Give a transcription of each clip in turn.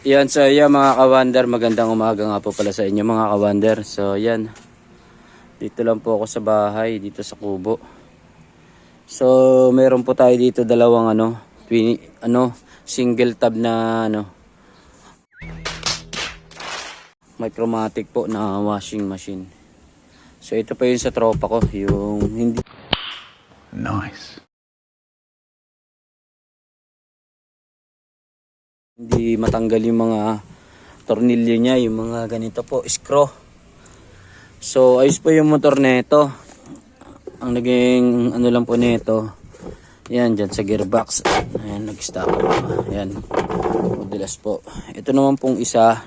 Yan, so yan mga kawander, magandang umaga nga po pala sa inyo mga kawander. So yan, dito lang po ako sa bahay, dito sa kubo. So meron po tayo dito dalawang single tab na Micromatic po na washing machine. So ito pa yun sa tropa ko, yung hindi Nice. hindi matanggal yung mga tornilyo niya, yung mga ganito po, screw. So ayos po yung motor nito. Ang naging lang po nito, yan dyan sa gearbox. Ayan, nag-stop. Ayan, madulas po. Ito naman pong isa,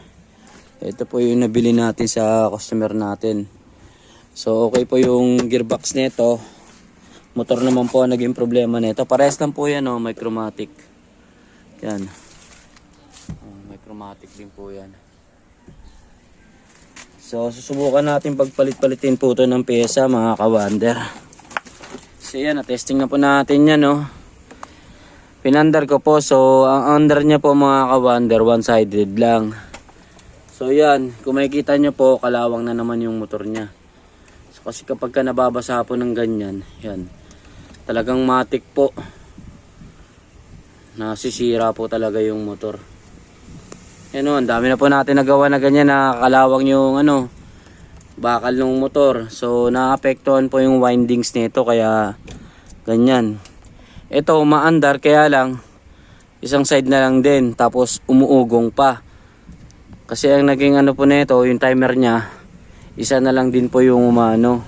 ito po yung nabili natin sa customer natin. So okay po yung gearbox nito. Motor naman po ang naging problema nito. Parehas lang po yan, Micromatic. Yan. Micromatic din po yan. So susubukan natin pagpalit-palitin po ito ng pyesa mga kawander. So yan, na-testing na po natin yan, Pinandar ko po. So ang under niya po mga kawander, one-sided lang. So yan, kung makikita nyo po, kalawang na naman yung motor niya. So kasi kapag ka nababasa po ng ganyan, yan, talagang matik po. Nasisira po talaga yung motor. Yan, ang dami na po natin nagawa na ganyan, na kalawang yung bakal ng motor. So naapektuhan po yung windings nito, kaya ganyan. Ito umaandar, kaya lang isang side na lang din, tapos umuugong pa. Kasi ang naging po nito, yung timer niya, isa na lang din po yung umano.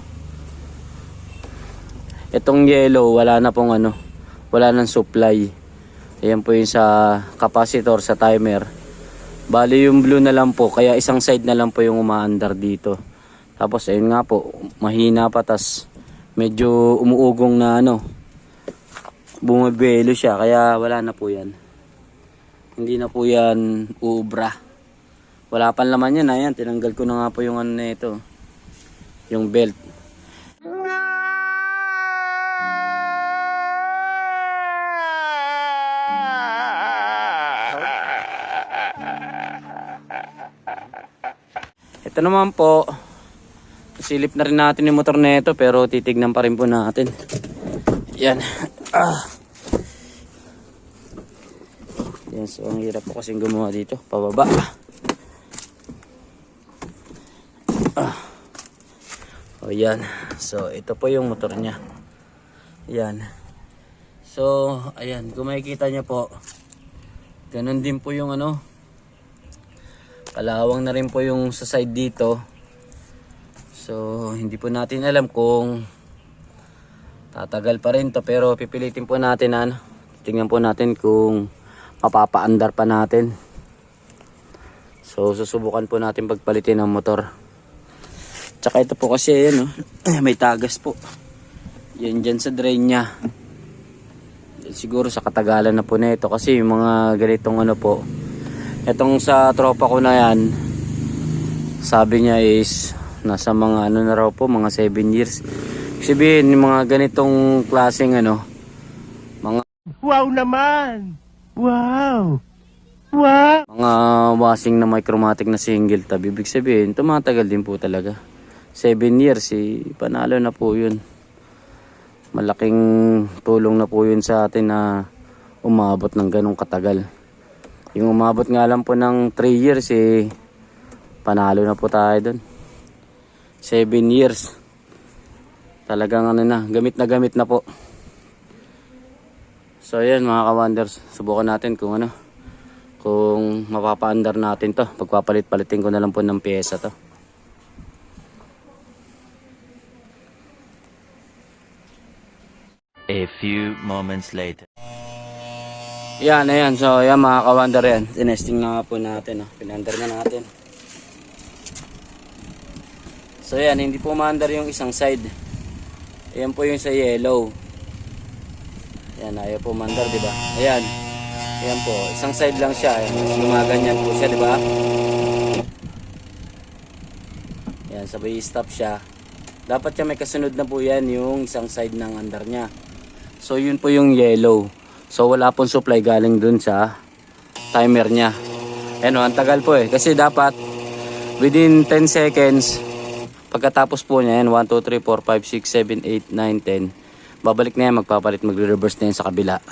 Itong yellow, wala na pong wala nang supply. Ayan po yung sa capacitor, sa timer. Bali yung blue na lang po, kaya isang side na lang po yung umaandar dito. Tapos ayun nga po, mahina pa, tas medyo umuugong na bumibelo siya, kaya wala na po yan. Hindi na po yan uubra. Wala pa laman yan, ayan, tinanggal ko na nga po yung nito, yung belt. Ito naman po, silip na rin natin yung motor na ito, pero titignan pa rin po natin. Yan. Yan, so ang hirap po kasing gumawa dito, pababa. O yan, so ito po yung motor niya. Yan. So ayan, kung makikita nyo po, ganun din po yung kalawang na rin po yung sa side dito. So hindi po natin alam kung tatagal pa rin to, pero pipilitin po natin tingnan po natin kung mapapaandar pa natin. So susubukan po natin pagpalitin ng motor. Tsaka ito po kasi may tagas po. Yan dyan sa drain nya. Siguro sa katagalan na po nito, kasi yung mga ganitong po, itong sa tropa ko na yan, sabi niya is nasa mga na raw po, mga 7 years. Sabihin, yung mga ganitong klaseng mga Wow naman! Wow! Wow! mga washing na Micromatic na single tab, ibig sabihin tumatagal din po talaga. 7 years, panalo na po yun. Malaking tulong na po yun sa atin na umabot ng ganong katagal. Yung umabot nga lang po ng 3 years, panalo na po tayo dun. 7 years. Talagang gamit na po. So ayan mga ka-wonders, subukan natin kung kung mapapaandar natin to. Pagpapalit-palitin ko na lang po ng pyesa to. A few moments later. Yan, ayan. So ayan mga ka-wonder, yan. Tinesting na nga po natin. Pinandar na natin. So ayan, hindi po maandar yung isang side. Ayan po yung sa yellow. Ayan, ayaw po maandar, diba? Ayan. Ayan po, isang side lang siya. Ayan, gumaganyan po siya, diba? Ayan, sabay stop siya. Dapat siya may kasunod na po yan yung isang side ng andar niya. So yun po yung yellow. So wala pong supply galing dun sa timer niya. Ano, ang tagal po eh. Kasi dapat within 10 seconds, pagkatapos po niya, yan, 1, 2, 3, 4, 5, 6, 7, 8, 9, 10. Babalik na yan, magpapalit, magre-reverse na yan sa kabila.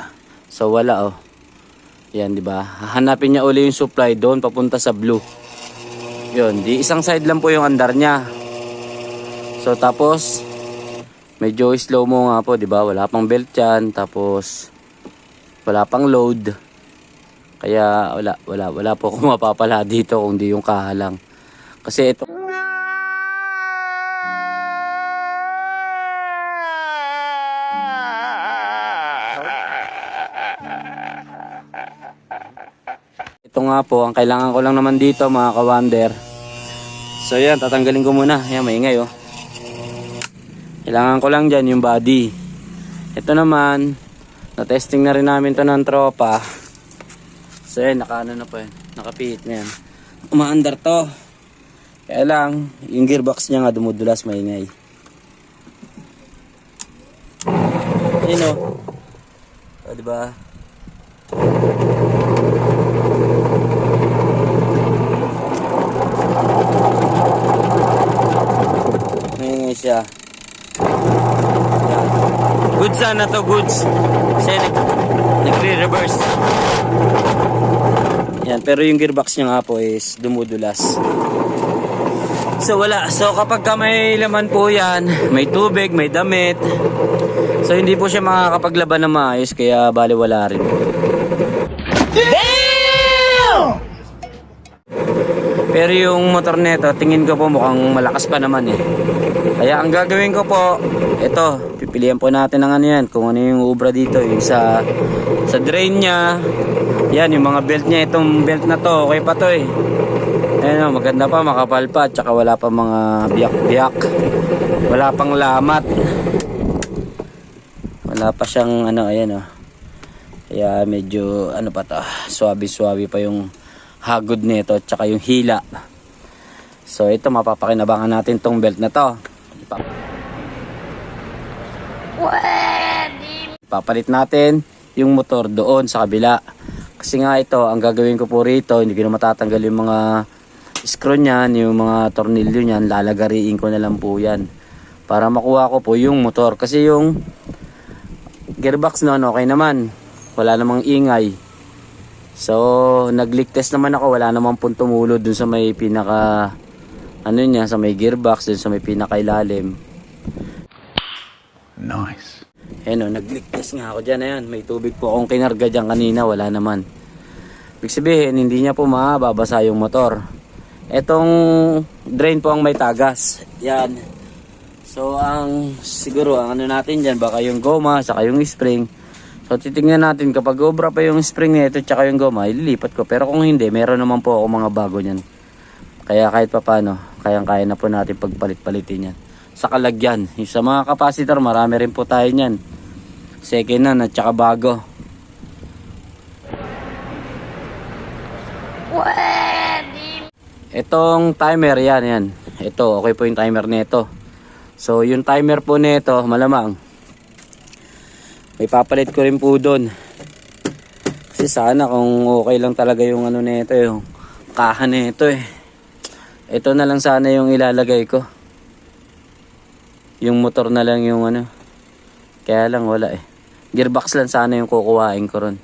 So wala oh. Yan, di ba? Hahanapin niya uli yung supply doon papunta sa blue. Yun, di isang side lang po yung andar niya. So tapos medyo slow mo nga po, di ba? Wala pang belt yan, tapos wala pang load. Kaya wala po akong mapapala dito kung di yung kahalang. Kasi ito nga po, ang kailangan ko lang naman dito mga ka-wonder. So yan, tatanggalin ko muna. Yan, maingay oh. Kailangan ko lang dyan yung body. Ito naman, na-testing na rin namin to ng tropa. So yan, nakaano na po yan. Nakapihit na yan. Umaandar to. Kaya lang, yung gearbox niya nga dumudulas, maingay. Yun oh. O, diba? Maingay siya. Yan. Goods sana to, goods. Kasi nagre-reverse. Yan, pero yung gearbox niya nga po is dumudulas. So wala. So kapag ka may laman po yan, may tubig, may damit. So hindi po siya makakapaglaban na maayos, kaya baliwala rin. Pero yung motor nito, tingin ko po mukhang malakas pa naman eh. Kaya ang gagawin ko po, ito, pipilihan po natin ng ano yan, kung ano yung ubra dito, yung sa drain niya. Yan, yung mga belt niya, itong belt na to, okay pa to eh. Ayan o, maganda pa, makapal pa, tsaka wala pa mga biyak-biyak. Wala pang lamat. Wala pa siyang ano, ayan o. Kaya medyo, ano pa to, swabe-swabe pa yung hagod nito, tsaka yung hila. So ito, mapapakinabangan natin tong belt na to. Papalit natin yung motor doon sa kabila. Kasi nga ito, ang gagawin ko po rito, hindi ko na matatanggal yung mga screw niyan, yung mga tornilyo niyan, lalagariin ko na lang po yan para makuha ko po yung motor. Kasi yung gearbox noon okay naman, wala namang ingay. So nag-leak test naman ako, wala namang pong tumulod dun sa may pinaka ano niya, sa may gearbox, dun sa may pinakailalim. Nice. Ayan o, nag-leak test nga ako dyan. Ayan, may tubig po akong kinarga dyan kanina, wala naman. Ibig sabihin, hindi niya po mababasa yung motor. Etong drain po ang may tagas. Yan. So siguro ang ano natin dyan, baka yung goma, saka yung spring. So titingnan natin kapag obra pa yung spring nito tsaka yung goma, ililipat ko. Pero kung hindi, meron naman po ako mga bago niyan. Kaya kahit papano, kayang-kaya na po natin pagpalit-palitin yan. Sa kalagyan, yung sa mga capacitor, marami rin po tayo niyan. Second hand at tsaka bago. Itong timer, yan. Ito, okay po yung timer nito. So yung timer po nito, malamang may papalit ko rin po doon. Kasi sana kung okay lang talaga yung ano nito, yung kaha nito eh. Ito na lang sana yung ilalagay ko. Yung motor na lang yung ano. Kaya lang wala eh. Gearbox lang sana yung kukuhain ko ron.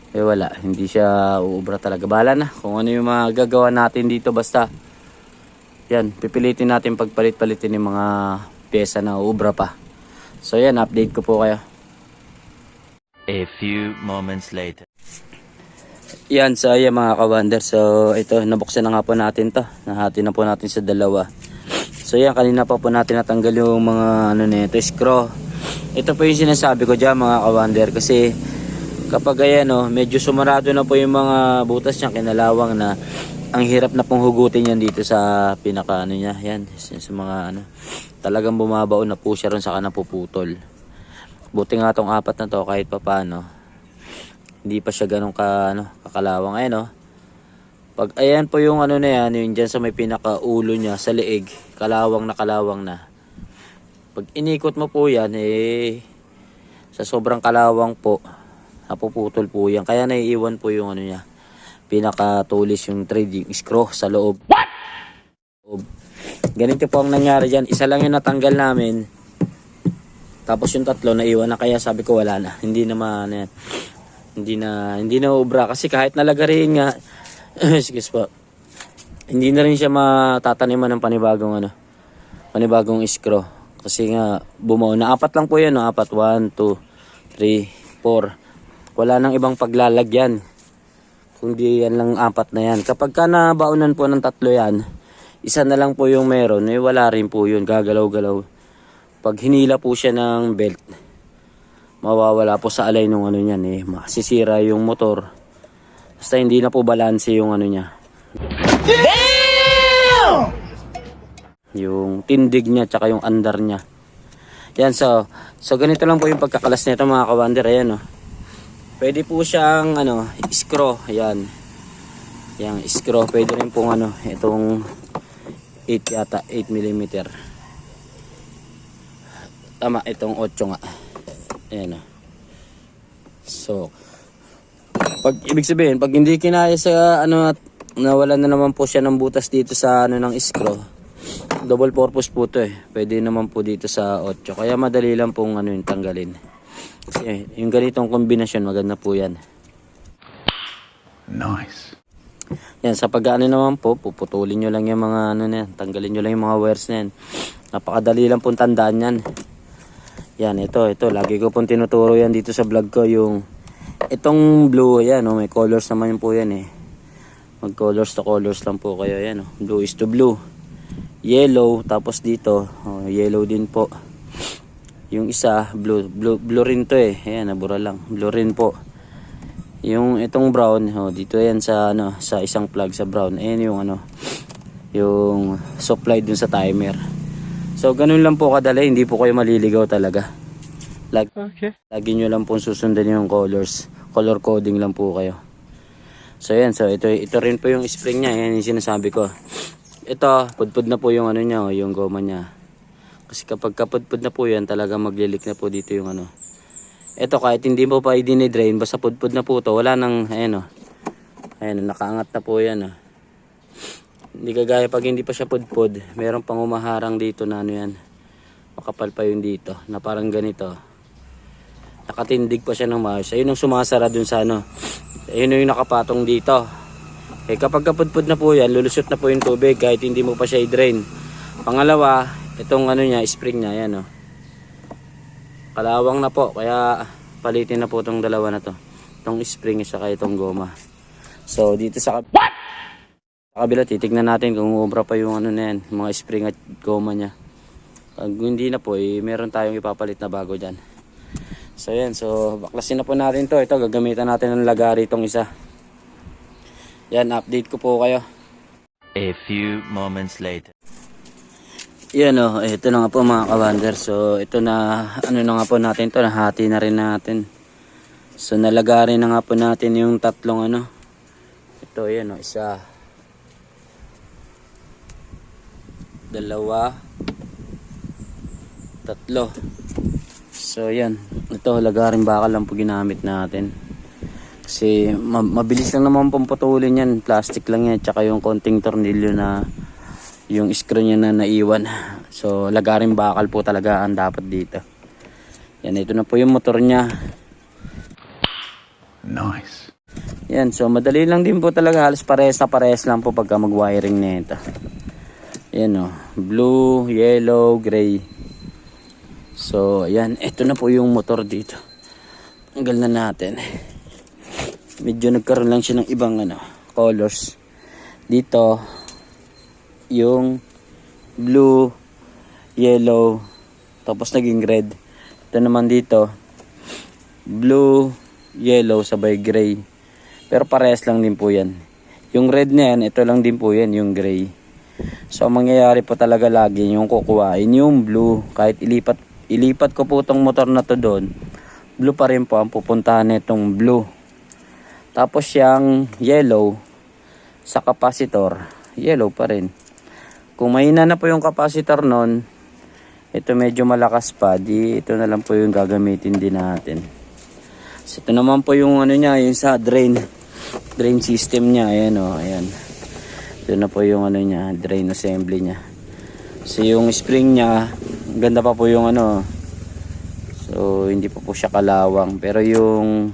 Eh wala, hindi siya uubra talaga. Bahala na kung ano yung mga gagawa natin dito, basta yan, pipilitin natin pagpalit-palitin yung mga pyesa na uubra pa. So yan, update ko po kayo. A few moments later. Yan, so yan mga ka-wonder. So ito, nabuksan na nga po natin to. Nahati na po natin sa dalawa. So yan, kanina pa po natin natanggal yung mga ano nito, screw. Ito po yung sinasabi ko dyan mga ka-wonder. Kasi kapag ayan o, medyo sumarado na po yung mga butas niya, kinalawang na. Ang hirap na pong hugutin yan dito sa pinaka ano niya. Yan, sa mga ano. Talagang bumabaon na po siya ron, saka napuputol. Buti nga tong apat na to, kahit pa paano hindi pa siya ganun kakalawang. Ayan o, pag ayan po yung ano na yan, yung dyan sa may pinakaulo niya sa leeg, kalawang na. Pag inikot mo po yan eh, sa sobrang kalawang po napuputol po yan, kaya naiiwan po yung ano niya. pinakatulis yung thread, yung screw sa loob. Ganito po ang nangyari dyan. Isa lang yung natanggal namin. Tapos yung tatlo naiwan na, kaya sabi ko wala na. Hindi na ubra kasi kahit nalagarin nga excuse po. Hindi na rin siya matataniman ng panibagong screw. Kasi nga bumuo na 4 lang po yan, no? 4, 1, 2, 3, 4. Wala nang ibang paglalagyan. Kundi yan lang 4 na yan. Kapag ka nabaunan po ng 3 yan, isa na lang po yung meron, wala rin po yun, gagalaw-galaw. Pag hinila po siya ng belt, mawawala po sa alay nung niyan, masisira yung motor. Basta hindi na po balanse yung niya. Damn! Yung tindig niya tsaka yung andar niya. Yan, so ganito lang po yung pagkakalas nito mga kawander. Ayan, pwede po siyang screw. Ayan. Yang screw, pwede rin pong itong 8 yata, 8mm. Tama, itong 8 nga. Ayan, so pag ibig sabihin, pag hindi kinaya sa at nawalan na naman po siya ng butas dito sa ng screw, double purpose po to pwede naman po dito sa 8, kaya madali lang pong yung tanggalin. Kasi yung ganitong kombinasyon maganda po yan. Nice. Yan, sa pag-ano naman po, puputulin nyo lang yung mga na yan, tanggalin nyo lang yung mga wires na yan. Napakadali lang pong tandaan yan. Yan, ito, lagi ko pong tinuturo yan dito sa vlog ko, yung itong blue, yan, may colors naman po yan mag colors to colors lang po kayo, yan, blue is to blue, yellow, tapos dito, yellow din po. Yung isa, blue rin to ayan, nabura lang, blue rin po. Yung itong brown, dito yan sa sa isang plug sa brown, ayan yung supply dun sa timer. So ganun lang po kadali, hindi po kayo maliligaw talaga. Lagi nyo lang po susundan yung colors, color coding lang po kayo. So yan, so ito rin po yung spring niya, yan yung sinasabi ko. Ito, pudpud na po yung niya, yung goma niya. Kasi kapag kapudpud na po yan, talaga maglilik na po dito yung Ito kahit hindi mo pa i-drain, basta pudpud na po to, wala nang ayan nakaangat na po yan Hindi kagaya pag hindi pa siya pudpud, meron pang umaharang dito na yan. Makapal pa yun dito, na parang ganito. Nakatindig pa siya ng maayos. Ayun ang sumasara dun sa Ayun yung nakapatong dito. Kapag kapudpud na po yan, lulusot na po yung tubig kahit hindi mo pa siya i-drain. Pangalawa, itong niya, spring niya, yan kalawang na po, kaya palitin na po itong dalawa na to. Itong spring isa kaya itong goma. So dito sa kabila, titignan natin kung ubra pa yung na yan, mga spring at goma niya. Pag hindi na po, meron tayong ipapalit na bago dyan. So yan, so baklasin na po natin to. Ito, gagamitan natin ng lagari itong isa. Yan, update ko po kayo. A few moments later. Yan ito na nga po mga kawander. So ito na, na nga po natin to, nahati na rin natin. So nalagari na nga po natin yung tatlong ito yan isa, dalawa, tatlo. So yan, ito lagaring bakal lang po ginamit natin. Kasi mabilis lang naman pumputulin yan, plastic lang yan, tsaka yung konting tornilyo na yung screw niya na naiwan. So lagaring bakal po talaga ang dapat dito. Yan, ito na po yung motor niya. Nice. Yan, so madali lang din po talaga, halos parehas lang po pagka mag-wiring nito. Yan blue, yellow, gray. So ayan, ito na po yung motor dito. Tanggal na natin. Medyo nagkaroon lang siya ng ibang colors. Dito yung blue, yellow, tapos naging red. Ito naman dito blue, yellow sabay gray. Pero parehas lang din po yan. Yung red na yan, ito lang din po yan, yung gray. So mangyayari po talaga lagi yung kukuhain yung blue. Kahit ilipat ko po itong motor na to doon, blue pa rin po ang pupuntahan nitong blue. Tapos yung yellow sa capacitor, yellow pa rin. Kung mahina na po yung capacitor nun, ito medyo malakas pa, ito na lang po yung gagamitin din natin. So ito naman po yung niya, yung sa drain. drain system niya. Ayan o, ayan. Ito na po yung ano niya, drain assembly niya. So yung spring niya, ganda pa po yung ano. So hindi pa po siya kalawang. Pero yung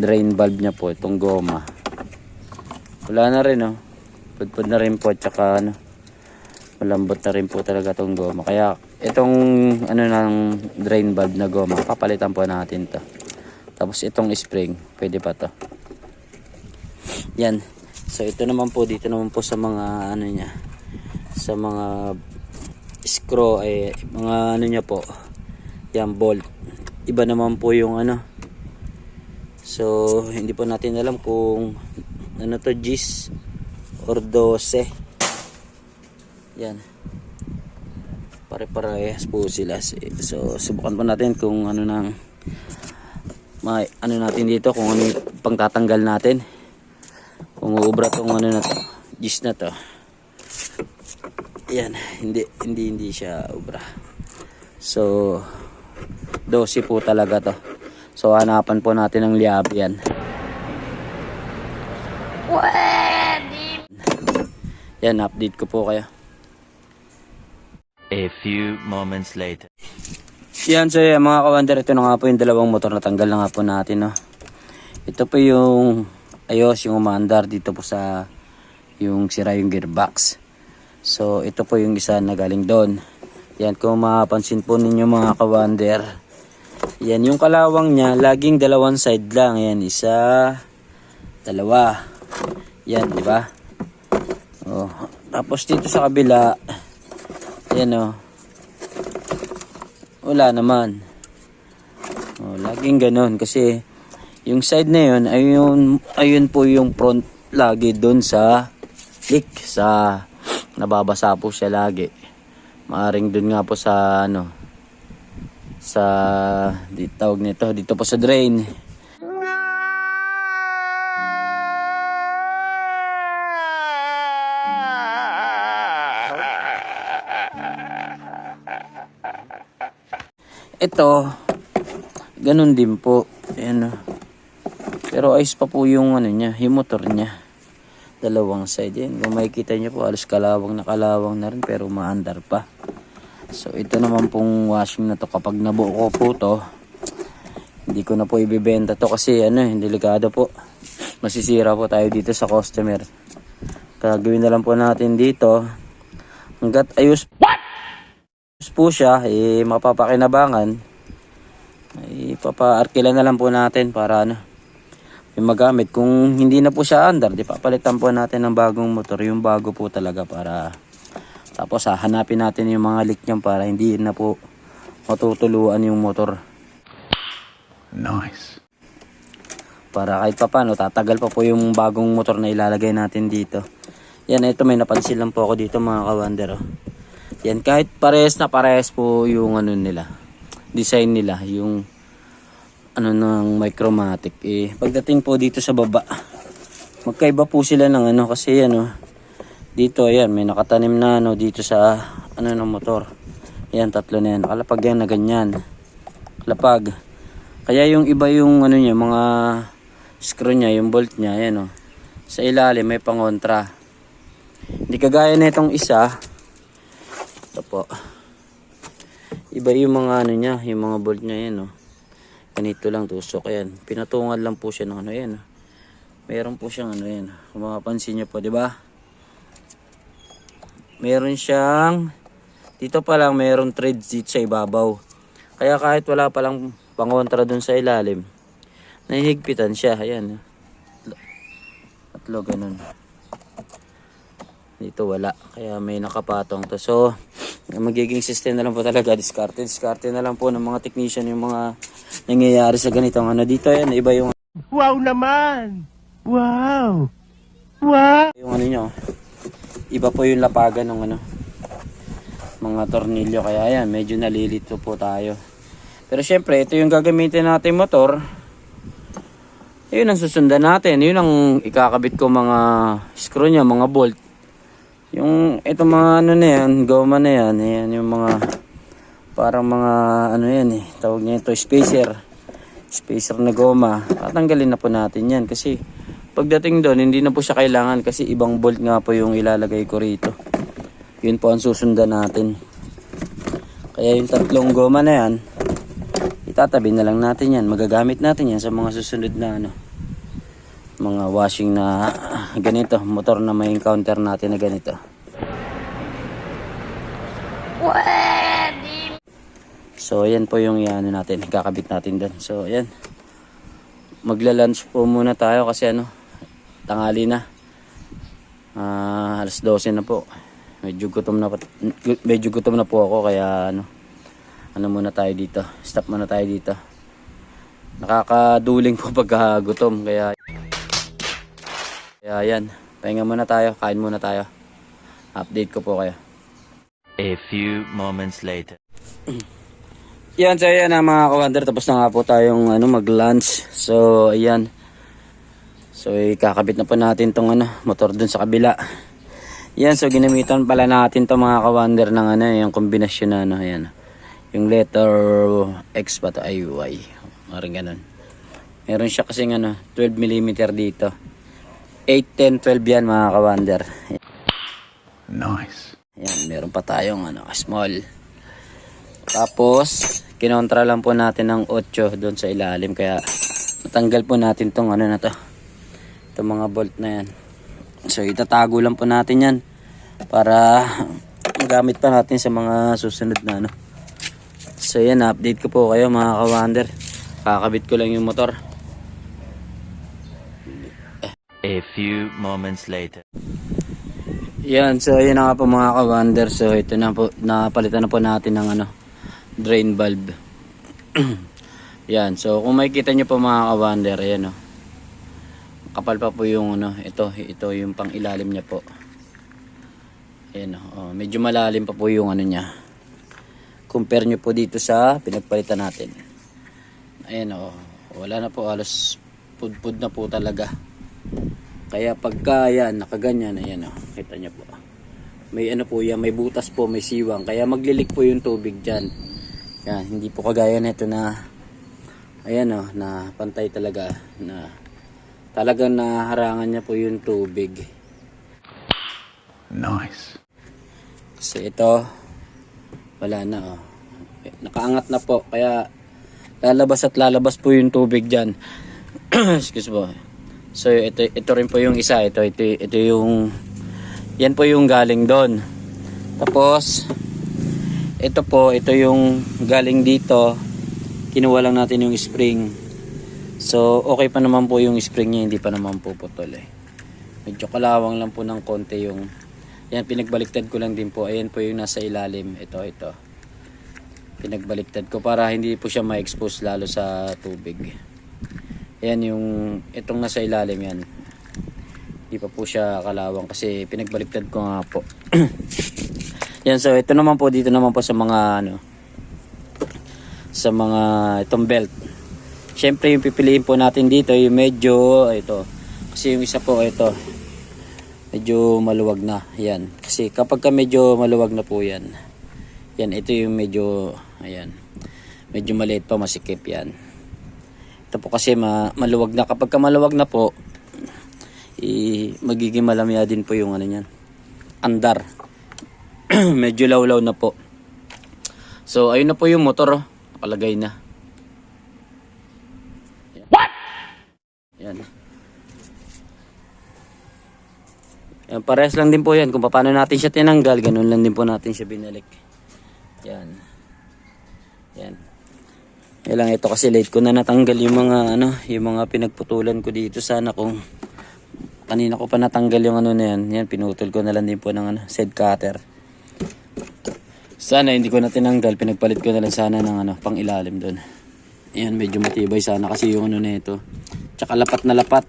drain valve niya po, itong goma, wala na rin, oh. Pudpud na rin po, at saka ano, malambot na rin po talaga itong goma. Kaya itong ano ng drain valve na goma, papalitan po natin to. Tapos itong spring, pwede pa to. Yan. So ito naman po, dito naman po sa mga ano niya, sa mga screw, mga ano niya po, yan, bolt. Iba naman po yung ano. So hindi po natin alam kung ano to, G's or 12. Yan, pare-parehas po sila. So subukan po natin kung ano nang may ano natin dito, kung ano yung pangtatanggal natin, kung uubra tong ano na to, G's na to. Yan, hindi siya ubra. So 12 po talaga to. So hanapan po natin ng liab yan. Yan, update ko po kayo. A few moments later. Yan, so yan, mga kawander, ito na nga po yung dalawang motor na tanggal na nga po natin, no. Ito po yung ayos, yung umaandar dito po sa yung sira yung gearbox. So ito po yung isa na galing doon. Yan, kung mapapansin po ninyo mga kawander, yan yung kalawang niya, laging dalawang side lang. Yan, isa, dalawa. Yan, di ba? Oh, tapos dito sa kabila, yan oh, wala naman. Oh, laging ganun kasi yung side na yun, ayun po yung front lagi doon sa leak, sa nababasa po siya lagi. Maaring doon nga po sa ano, sa tawag nito, dito po sa drain. Ito, ganun din po. Ayan, pero ayos pa po yung ano niya, yung motor niya. Dalawang side yan. Kung makikita niyo po, alos kalawang na rin, pero maandar pa. So ito naman pong washing na to, kapag nabuo ko po to, hindi ko na po ibibenta to kasi ano, delikado po. Masisira po tayo dito sa customer. Gagawin na lang po natin dito, hanggat ayos po siya, mapapakinabangan, ipapa-arkila na lang po natin para ano, yung magamit. Kung hindi na po siya andar, di papalitan po natin ng bagong motor, yung bago po talaga, para tapos hahanapin natin yung mga leak niyan para hindi na po matutuluan yung motor. Nice. Para kahit papano tatagal pa po yung bagong motor na ilalagay natin dito. Yan, ito may napansin lang po ako dito mga kawander, oh. Yan, kahit parehas po yung ano nila, design nila, yung ano ng Micromatic, pagdating po dito sa baba, magkaiba po sila ng ano, kasi ano, dito ayan, may nakatanim na ano dito sa ano ng motor. Ayan, tatlo na yan, nakalapag yan na ganyan, kalapag. Kaya yung iba yung ano niya, mga screw niya, yung bolt niya, ayan, oh, sa ilalim may pangontra. Hindi kagaya na itong isa. Ito po, iba yung mga ano niya, yung mga bolt niya, yan, oh. Ganito lang, tusok, yan. Pinatungan lang po siya ng ano, yan, oh. Meron po siyang ano, yan. Kung makapansin niyo po, di ba? Meron siyang, dito pa lang, meron threads dito sa ibabaw. Kaya kahit wala pa lang pangontra dun sa ilalim, nahihigpitan siya, ayan. Tatlo, ganun. Dito wala, kaya may nakapatong to. So magiging system na lang po talaga, diskarte na lang po ng mga technician yung mga nangyayari sa ganitong ano. Dito yan, iba yung Wow naman! Wow! Wow! yung ano nyo, iba po yung lapagan ng ano, mga tornilyo. Kaya yan, medyo nalilito po tayo. Pero syempre, ito yung gagamitin natin motor, yun ang susundan natin, yun ang ikakabit ko, mga screw nya, mga bolt. Yung ito mga ano na yan, goma na yan, ayan, yung mga parang mga ano yan tawag niya ito, spacer na goma. Tatanggalin na po natin yan kasi pagdating doon, hindi na po siya kailangan kasi ibang bolt nga po yung ilalagay ko rito. Yun po ang susundan natin. Kaya yung tatlong goma na yan, itatabi na lang natin yan. Magagamit natin yan sa mga susunod na mga washing na ganito. Motor na may encounter natin na ganito. So ayan po yung yan natin, kakabit natin doon. So ayan, magla-lunch po muna tayo kasi tanghali na. Alas 12 na po. Medyo gutom na po ako kaya muna tayo dito. Stop muna tayo dito. Nakakaduling po pagka gutom kaya yan. Pahinga muna tayo, kain muna tayo. Update ko po kayo. A few moments later. Yan, so ayan mga kawander, tapos na nga po tayong mag-lunch. So ayan. So ikakabit na po natin tong motor dun sa kabila. Yan, so ginamitan pala natin to mga kawander ng yung kombinasyon na ayan. Yung letter X ba to? Ay, Y. Maring ganun. Meron siya kasing 12mm dito. 8, 10, 12 yan mga kawander. Nice. Yan, meron pa tayong small. Tapos, kinontra lang po natin ng 8 doon sa ilalim. Kaya, natanggal po natin tong na to. Itong mga bolt na yan. So, itatago lang po natin yan. Para, magamit pa natin sa mga susunod na So, yan, update ko po kayo mga kawander. Kakabit ko lang yung motor. A few moments later. Yan, so yun na nga po mga kawander. So ito na po, napalitan na po natin ng drain valve. Yan, so kung makikita nyo po mga kawander, ayan kapal pa po yung ito yung pang ilalim niya po. Ayan medyo malalim pa po yung niya. Compare nyo po dito sa pinagpalitan natin. Ayan wala na po, halos pudpud na po talaga. Kaya pagka yan, nakaganyan, ayan kita nyo po. May po yan, may butas po, may siwang. Kaya maglilik po yung tubig dyan. Yan, hindi po kagaya nito na, ayan na pantay talaga. Na talagang naharangan niya po yung tubig. Nice. Kasi ito, wala na nakaangat na po. Kaya lalabas po yung tubig dyan. Excuse po. So ito rin po yung isa, ito yung yan po yung galing doon. Tapos ito yung galing dito. Kinuha lang natin yung spring. So okay pa naman po yung spring niya, hindi pa naman po putol Medyo kalawang lang po ng konti yung yan, pinagbaliktad ko lang din po. Ayan po yung nasa ilalim, ito. Pinagbaliktad ko para hindi po siya ma-expose lalo sa tubig. Ayan yung itong nasa ilalim yan. Hindi pa po siya kalawang kasi pinagbaliktad ko nga po. Yan, so ito naman po, dito naman po sa mga sa mga itong belt. Syempre yung pipiliin po natin dito yung medyo ito. Kasi yung isa po ito. Medyo maluwag na. Yan. Kasi kapag medyo maluwag na po yan. Yan, ito yung medyo ayan. Medyo maliit pa, masikip yan. Ito po kasi maluwag na. Kapag maluwag na po, magiging malamya din po yung niyan. Andar. Medyo lawlaw na po. So, ayun na po yung motor. Nakalagay na. What? Yan. Yan. Parehas lang din po yan. Kung paano natin siya tinanggal, ganun lang din po natin siya binalik. Yan. Yan. Lang ito kasi late ko na natanggal yung mga yung mga pinagputulan ko dito. Sana kung kanina ko pa natanggal yung na yan. Yan, pinutol ko na lang din po ng side cutter. Sana hindi ko na tinanggal, pinagpalit ko na lang sana ng pang ilalim doon. Yan, medyo matibay sana kasi yung na ito. Tsaka lapat na lapat.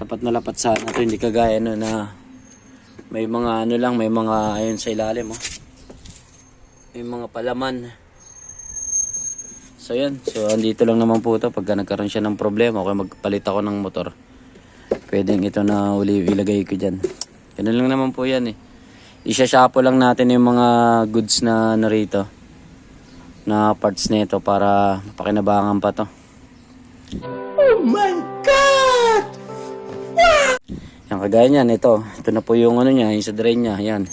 Lapat na lapat sana to, hindi kagaya na may mga lang, may mga ayun sa ilalim May mga palaman. So yan, so andito lang naman po ito pagka nagkaroon siya ng problema o magpalit ako ng motor. Pwedeng ito na uli ilagay ko dyan. Ganun lang naman po yan Isa-shapo lang natin yung mga goods na narito. Na parts nito para pakinabangan pa to. Oh my God! kagaya niyan, ito na po yung ano niya, yung sa drain niya, yan.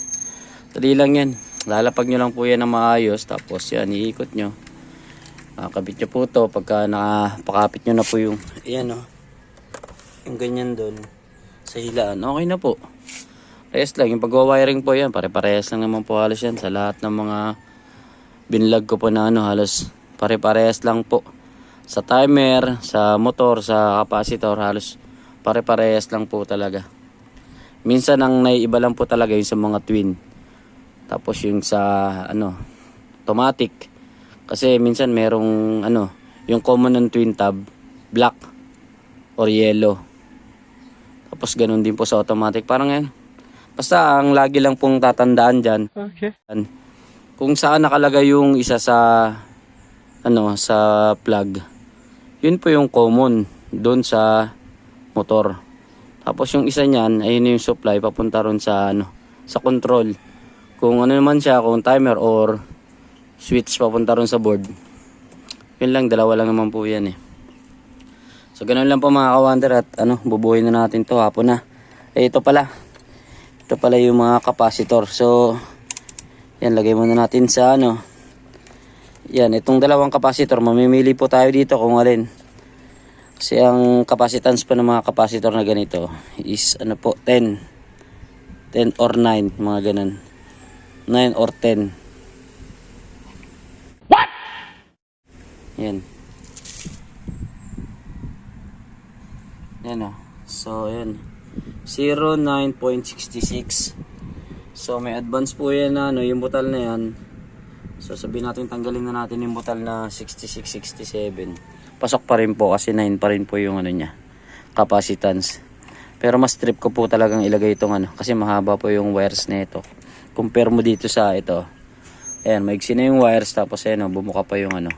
Dali lang yan, lalapag nyo lang po yan na maayos, tapos yan, iikot nyo. Kabit nyo po to, pagka nakapakapit nyo na po yung, ayan o, yung ganyan doon, sa hilaan, okay na po. Rest lang, yung pagwa-wiring po yan, pare-parehas lang naman po halos yan, sa lahat ng mga binlog ko po na ano, halos pare-parehas lang po. Sa timer, sa motor, sa capacitor, halos pare-parehas lang po talaga. Minsan ang naiiba lang po talaga yung sa mga twin. Tapos yung sa ano, automatic. Kasi minsan merong ano, yung common ng twin tab, black or yellow. Tapos ganun din po sa automatic. Parang yan. Basta ang lagi lang pong tatandaan dyan. Okay. Kung saan nakalagay yung isa sa ano, sa plug. Yun po yung common doon sa motor. Tapos yung isa niyan, ayun yung supply papunta ron sa ano, sa control. Kung ano naman siya, kung timer or switch papunta ron sa board. Yun lang, dalawa lang naman po yan eh. So ganoon lang po mga ka-wonder at ano, bubuhay na natin to hapon na. Ito pala. Ito pala yung mga capacitor. So yan, lagay muna natin sa ano. Yan, itong dalawang capacitor, mamimili po tayo dito kung alin. Kasi ang capacitance po ng mga capacitor na ganito is ano po, 10 or 9, mga ganun. 9 or 10. What? Yan. Yan o. So, yan. 09.66. So, may advance po yan na ano, yung butal na yan. So, sabihin natin tanggalin na natin yung butal na 66, 67. Pasok pa rin po kasi 9 pa rin po yung ano niya, capacitance. Pero mas trip ko po talagang ilagay itong ano, kasi mahaba po yung wires na ito. Compare mo dito sa ito. Ayan, maigsi na yung wires, tapos ayan, bumuka pa yung ano.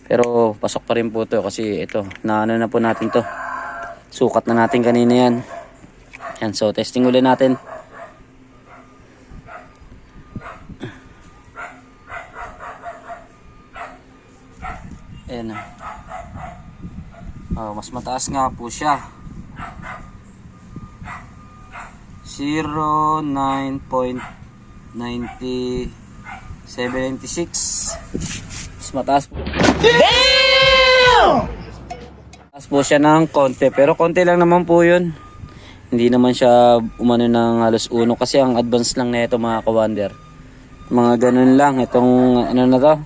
Pero pasok pa rin po ito kasi ito, na ano na po natin to. Sukat na natin kanina yan. Ayan, so testing ulit natin. Ayan na. Mas mataas nga po siya. 09.76. Mas mataas po. Damn! Mataas po siya ng konti, pero konti lang naman po yun. Hindi naman siya umano ng halos 1 kasi ang advance lang na ito mga ka-wonder. Mga ganun lang. Itong ano na to,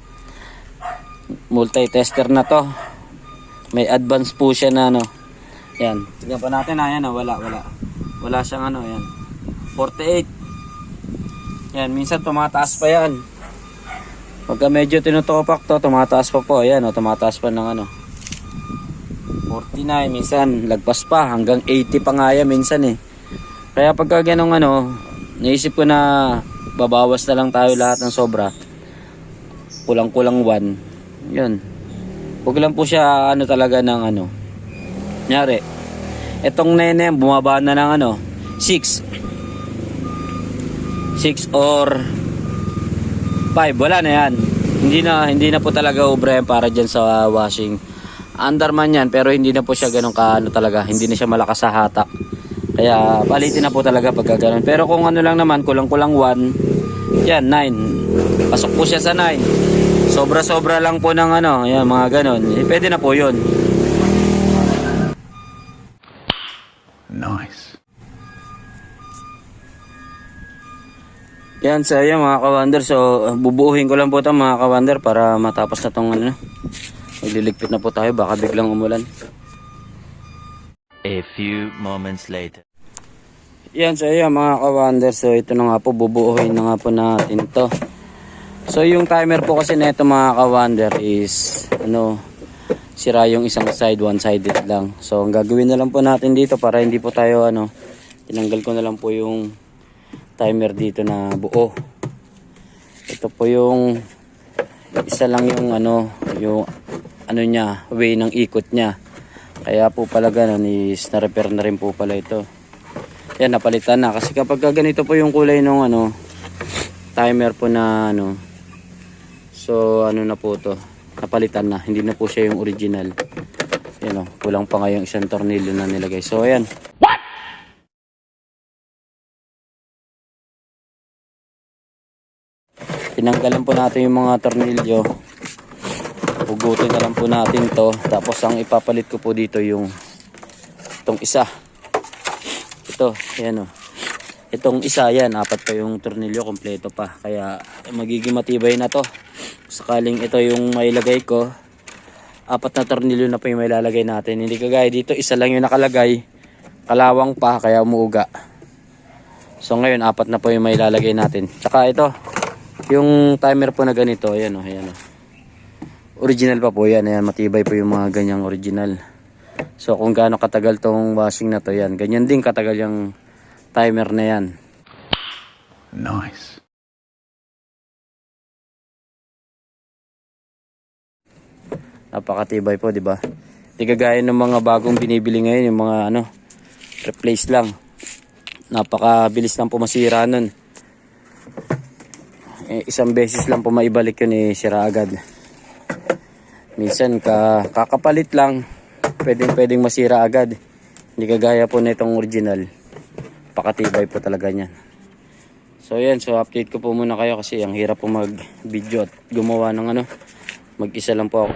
multi-tester na to. May advance po siya na ano. Yan. Tignan pa natin. Ayan na. Wala siyang ano. Yan. 48. Yan. Minsan tumataas pa yan. Pagka medyo tinutopak to, tumataas pa po. Ayan o. Tumataas pa ng ano. 49. Minsan lagpas pa. Hanggang 80 pa nga yan minsan eh. Kaya pagka ganong ano, naisip ko na babawas na lang tayo lahat ng sobra. Kulang-kulang 1. Yun. Huwag lang po siya ano talaga ng ano. Nyari, etong nene bumaba na ng ano 6 or 5, wala na yan. Hindi na po talaga ubra yan para dyan sa washing. Under man yan, pero hindi na po siya ganun ka ano talaga. Hindi na siya malakas sa hatak. Kaya palitin na po talaga pagka ganun. Pero kung ano lang naman, kulang-kulang 1, yan 9. Pasok po siya sa 9. Sobra-sobra lang po ng ano, yan, mga ganon. Pwede na po yun. Nice. Yan, so yan mga ka-wonder. So, bubuuhin ko lang po ito mga ka-wonder para matapos na itong ano. Magliligpit na po tayo, baka biglang umulan. A few moments later. Yan, so yan mga ka-wonder. So, ito na nga po, bubuuhin na nga po natin to. So yung timer po kasi nito mga ka-wonder is ano, sira yung isang side, one-sided lang. So ang gagawin na lang po natin dito para hindi po tayo ano, tinanggal ko na lang po yung timer dito na buo. Ito po yung isa lang yung ano niya, way ng ikot niya. Kaya po pala ganun is na-repair na rin po pala ito. Yan, napalitan na kasi kapag ganito po yung kulay ng ano timer po na ano. So ano na po to, napalitan na, hindi na po siya yung original. Yan o, kulang pa nga yung isang tornilyo na nilagay. So ayan, tinanggalan po natin yung mga tornilyo. Hugutin na lang po natin to. Tapos ang ipapalit ko po dito yung itong isa. Ito, ayan o. Itong isa, yan, 4 pa yung tornilyo, kompleto pa. Kaya magiging matibay na to. Sakaling ito yung mailagay ko, 4 na tornilyo na po yung mailalagay natin. Hindi kagaya dito, isa lang yung nakalagay. Kalawang pa, kaya umuuga. So ngayon, 4 na po yung mailalagay natin. Tsaka ito, yung timer po na ganito, ayan o, ayan o. Original pa po yan, ayan, matibay po yung mga ganyang original. So kung gaano katagal tong washing na to, yan. Ganyan din katagal yung timer na yan. Nice. Napakatibay po, di ba? Di kagaya ng mga bagong binibili ngayon, yung mga ano, replace lang. Napakabilis lang po masira nun. Isang beses lang po maibalik yun, sira agad. Minsan kakapalit lang, pwedeng masira agad. Hindi kagaya po na itong original. Pakatibay po talaga niyan. So yan, so update ko po muna kayo kasi ang hirap po mag video at gumawa ng ano, mag-isa lang po ako.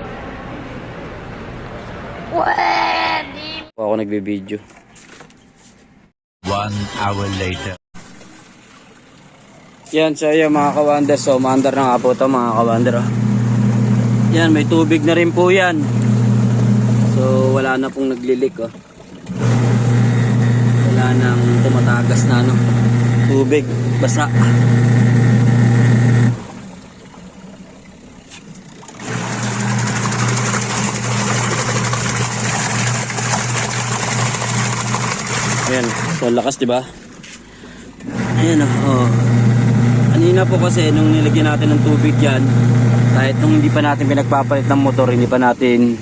Ako nagbe-video. 1 hour later. Yan, so yan mga kawander. So maandar na nga po ito mga kawander. Yan, may tubig na rin po yan. So wala na pong naglilik. Wala nang tumatagas na ano, tubig, basa. Ayan, so lakas diba? Ayan oh. Kanina po kasi nung nilagyan natin ng tubig yan, kahit nung hindi pa natin pinagpapalit ng motor, hindi pa natin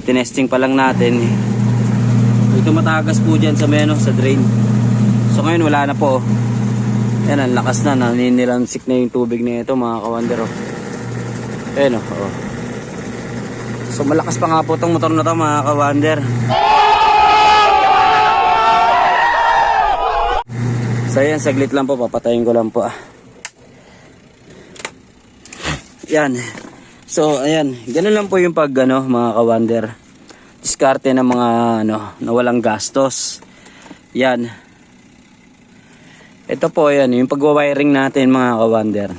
tinesting pa lang natin. Ito matagas po dyan sa meno, sa drain. So ngayon wala na po. Ayan, ang lakas na, naninilansik na yung tubig na ito mga kawander. Ayan oh. So malakas pa nga po itong motor na ito mga kawander. So ayan, saglit lang po, papatayin ko lang po. Yan. So ayan, ganun lang po yung pag mga kawander. Diskarte ng mga na walang gastos. Yan. Ito po yan, yung pagwa-wiring natin mga kawander.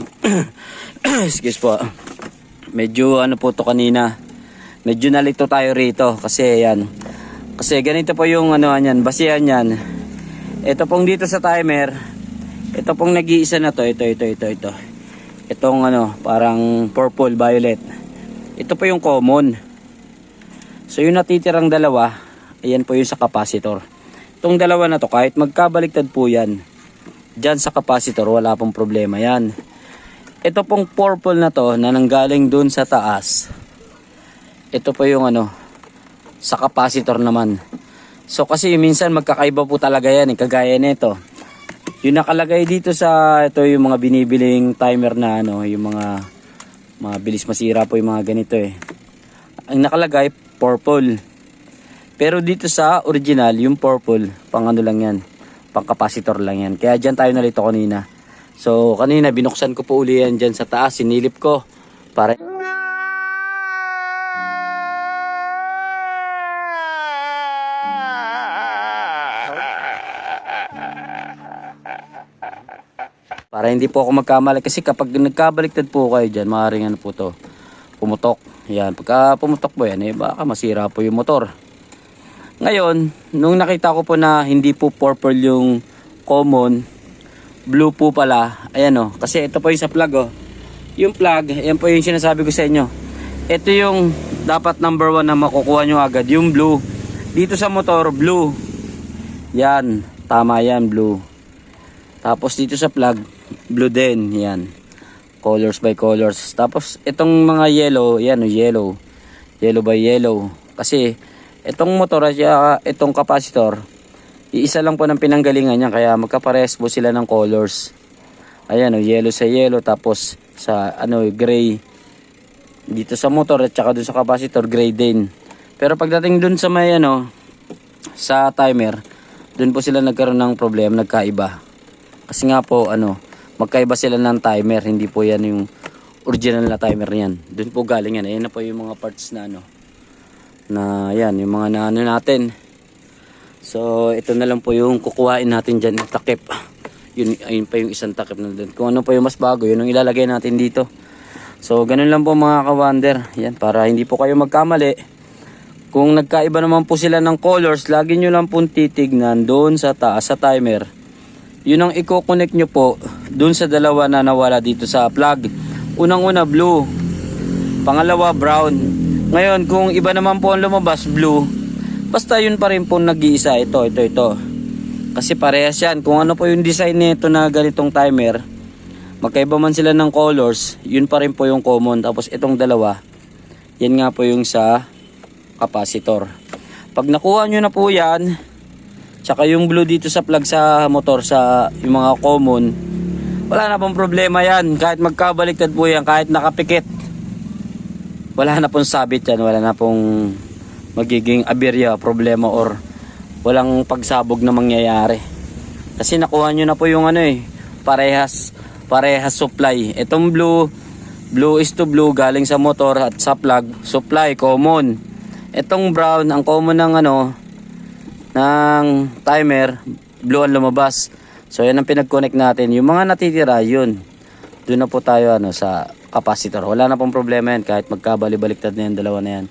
Excuse po. Medyo po to kanina. Medyo nalito tayo rito kasi yan. Kasi ganito po yung yan, basihan yan. Ito pong dito sa timer, ito pong nag-iisa na to, ito. Itong parang purple violet. Ito po yung common. So yung natitirang dalawa, ayan po yung sa capacitor. Itong dalawa na to, kahit magkabaliktad po yan, dyan sa capacitor, wala pong problema yan. Ito pong purple na to, na nanggaling dun sa taas, ito po yung sa capacitor naman. So kasi minsan magkakaiba po talaga yan, kagaya nito. Yung nakalagay dito sa ito yung mga binibiling timer na yung mga bilis masira po yung mga ganito Ang nakalagay purple. Pero dito sa original, yung purple, pang lang yan. Pang capacitor lang yan. Kaya dyan tayo nalito kanina. So kanina binuksan ko po uli yan dyan sa taas, sinilip ko para hindi po ako magkamali. Kasi kapag nagkabaliktad po kayo dyan, maaaring po to, pumutok. Yan, pagka pumutok po yan, baka masira po yung motor. Ngayon, nung nakita ko po na hindi po purple yung common, blue po pala. Ayan kasi ito po yung sa plug Yung plug, ayan po yung sinasabi ko sa inyo. Ito yung dapat number 1 na makukuha nyo agad, yung blue. Dito sa motor, blue. Yan, tama yan, blue. Tapos dito sa plug, blue din, yan. Colors by colors. Tapos itong mga yellow, yan yellow. Yellow by yellow. Kasi itong motor at itong capacitor, iisa lang po ng pinanggalingan niya, kaya magkapares po sila ng colors. Ayan yellow sa yellow, tapos sa gray. Dito sa motor at saka dun sa capacitor, gray din. Pero pagdating dun sa may sa timer, dun po sila nagkaroon ng problema, nagkaiba. Kasi nga po magkaiba sila ng timer. Hindi po yan yung original na timer niyan. Doon po galing yan. Ayan na po yung mga parts na ano. Na yan, yung mga naano natin. So ito na lang po yung kukuhain natin dyan, yung takip. Ayun pa yung isang takip na doon. Kung ano pa yung mas bago, yun ang ilalagay natin dito. So ganun lang po mga ka-wonder. Yan, para hindi po kayo magkamali. Kung nagkaiba naman po sila ng colors, lagi nyo lang pong titignan doon sa taas sa timer. Yun ang i-connect nyo po doon sa dalawa na nawala dito sa plug. Unang-una blue, pangalawa brown. Ngayon kung iba naman po ang lumabas blue, basta yun pa rin po nag-iisa. Ito. Kasi parehas yan. Kung ano po yung design nito na ganitong timer, magkaiba man sila ng colors, yun pa rin po yung common. Tapos itong dalawa, yan nga po yung sa capacitor. Pag nakuha nyo na po yan, tsaka yung blue dito sa plug sa motor, sa yung mga common, wala na pong problema yan. Kahit magkabaliktad po yan, kahit nakapikit, wala na pong sabit yan. Wala na pong magiging aberya, problema, or walang pagsabog na mangyayari. Kasi nakuha nyo na po yung ano parehas supply. Itong blue is to blue galing sa motor at sa plug, supply, common. Itong brown, ang common ng ng timer, blue ang lumabas. So yan ang pinag-connect natin. Yung mga natitira, yun. Doon na po tayo sa capacitor. Wala na pong problema yan kahit magkabali-baliktad na yan, dalawa na yan.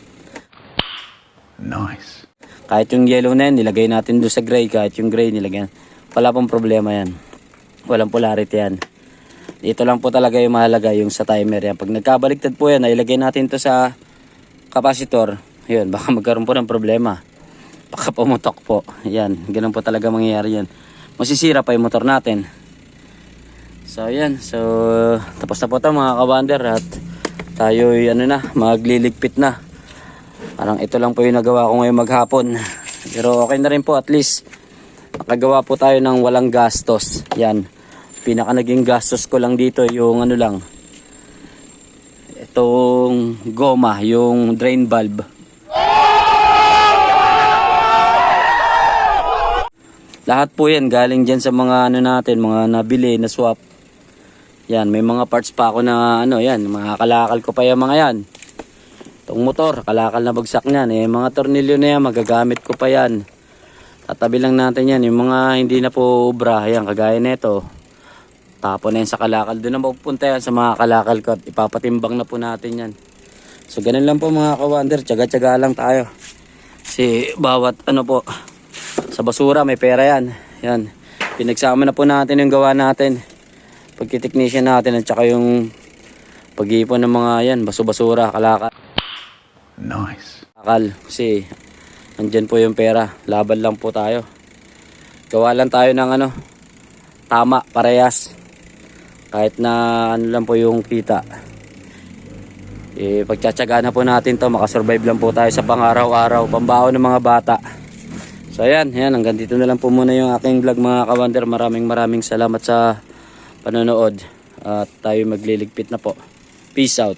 Nice. Kahit yung yellow na yan, nilagay natin doon sa gray. Kahit yung gray, nilagay. Wala pong problema yan. Walang polarity yan. Ito lang po talaga yung mahalaga, yung sa timer yan. Pag nagkabaliktad po yan, ilagay natin to sa capacitor. Yun, baka magkaroon po ng problema. Baka pumutok po. Yan, ganun po talaga mangyayari yan. Masisira pa yung motor natin. So yan, so tapos na po ito mga ka-wonder. At tayo magliligpit na. Parang ito lang po yung nagawa ko ngayong maghapon. Pero okay na rin po, at least nakagawa po tayo ng walang gastos. Yan, pinaka naging gastos ko lang dito yung itong goma, yung drain valve. Lahat po yan galing dyan sa mga natin, mga nabili na swap. Yan, may mga parts pa ako na yan, mga kalakal ko pa yung mga yan. Itong motor, kalakal na bagsak niyan. Mga tornilyo na yan, magagamit ko pa yan. Tatabi lang natin yan, yung mga hindi na po ubra, yan, kagaya nito. Tapon na yan sa kalakal. Doon na mapupunta yan sa mga kalakal ko at ipapatimbang na po natin yan. So ganun lang po mga ka-wonder, tsaga-tsaga lang tayo. Kasi bawat sa basura may pera yan. Yan, pinagsama na po natin yung gawa natin. Pagki-technician natin at saka yung pag-iipon ng mga yan, baso-basura, kalakal. Nice. Kasi andyan po yung pera. Laban lang po tayo. Gawa lang tayo ng tama, parehas. Kahit na lang po yung kita. Pagtsatsaga na po natin to, makasurvive lang po tayo sa pang-araw-araw, pambaon ng mga bata. So ayan, hanggang dito na lang po muna yung aking vlog mga ka-wonder. Maraming salamat sa panonood. At tayo magliligpit na po. Peace out.